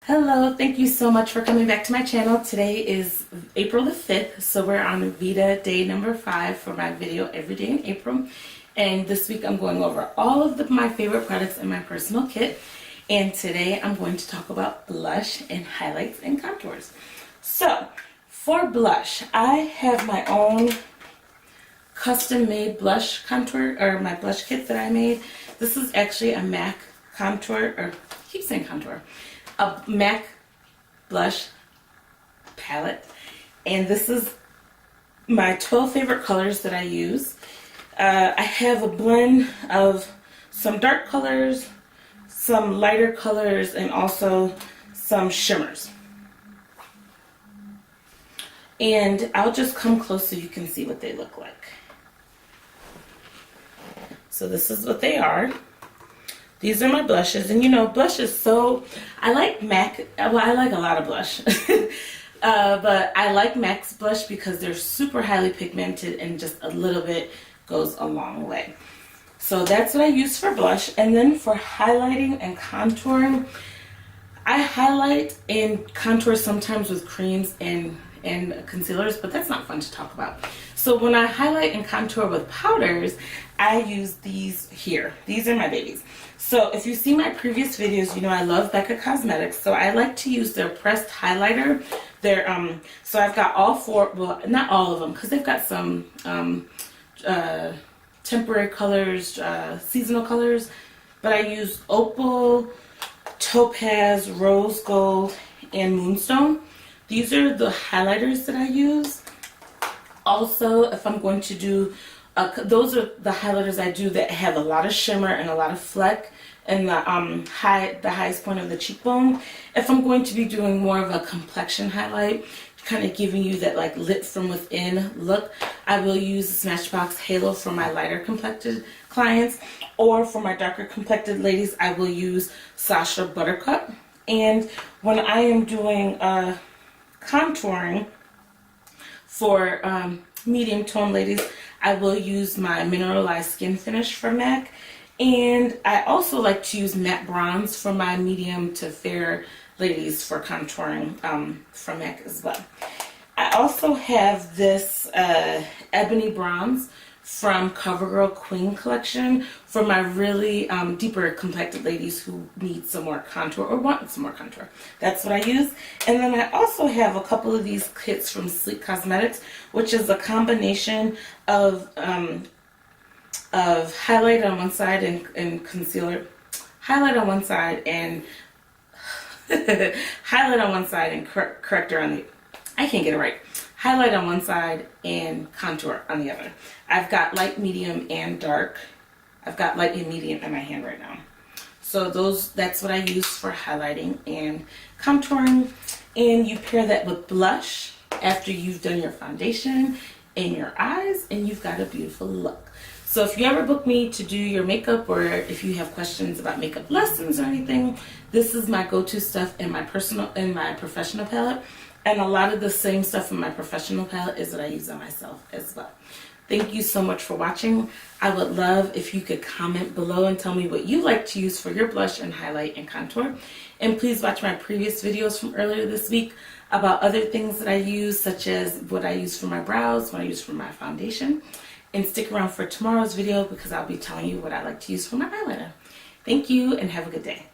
Hello, thank you so much for coming back to my channel. Today is April the 5th, so we're on Vita day number 5 for my video every day in April. And this week I'm going over all of my favorite products in my personal kit. And today I'm going to talk about blush and highlights and contours. So, for blush, I have my own custom-made blush contour, or my blush kit that I made. This is actually a MAC contour, or I keep saying contour, a MAC blush palette, and this is my 12 favorite colors that I use. I have a blend of some dark colors, some lighter colors, and also some shimmers. And I'll just come close so you can see what they look like. So this is what they are. These are my blushes, and you know, blush is so, I like MAC, well, I like a lot of blush, but I like MAC's blush because they're super highly pigmented and just a little bit goes a long way. So that's what I use for blush. And then for highlighting and contouring, I highlight and contour sometimes with creams and concealers, but that's not fun to talk about. So when I highlight and contour with powders, I use these here. These are my babies. So if you see my previous videos, you know I love Becca Cosmetics. So I like to use their pressed highlighter. So I've got all four, well, not all of them, because they've got some temporary colors, seasonal colors. But I use Opal, Topaz, Rose Gold, and Moonstone. These are the highlighters that I use. Also, if I'm going to do, those are the highlighters I do that have a lot of shimmer and a lot of fleck and the highest point of the cheekbone. If I'm going to be doing more of a complexion highlight, kind of giving you that like lit from within look, I will use the Smashbox Halo for my lighter complected clients, or for my darker complected ladies, I will use Sacha Buttercup. And when I am doing contouring for medium tone ladies, I will use my Mineralized Skin Finish from MAC. And I also like to use matte bronze for my medium to fair ladies for contouring from MAC as well. I also have this ebony bronze from CoverGirl Queen collection for my really deeper complected ladies who need some more contour or want some more contour. That's what I use. And then I also have a couple of these kits from Sleek Cosmetics, which is a combination of highlight on one side and concealer, highlight on one side and highlight on one side and corrector on the, I can't get it right. Highlight on one side and contour on the other. I've got light, medium, and dark. I've got light and medium in my hand right now. So that's what I use for highlighting and contouring. And you pair that with blush after you've done your foundation and your eyes, and you've got a beautiful look. So if you ever book me to do your makeup, or if you have questions about makeup lessons or anything, this is my go-to stuff in my professional palette. And a lot of the same stuff in my professional palette is what I use on myself as well. Thank you so much for watching. I would love if you could comment below and tell me what you like to use for your blush and highlight and contour. And please watch my previous videos from earlier this week about other things that I use, such as what I use for my brows, what I use for my foundation. And stick around for tomorrow's video because I'll be telling you what I like to use for my eyeliner. Thank you and have a good day.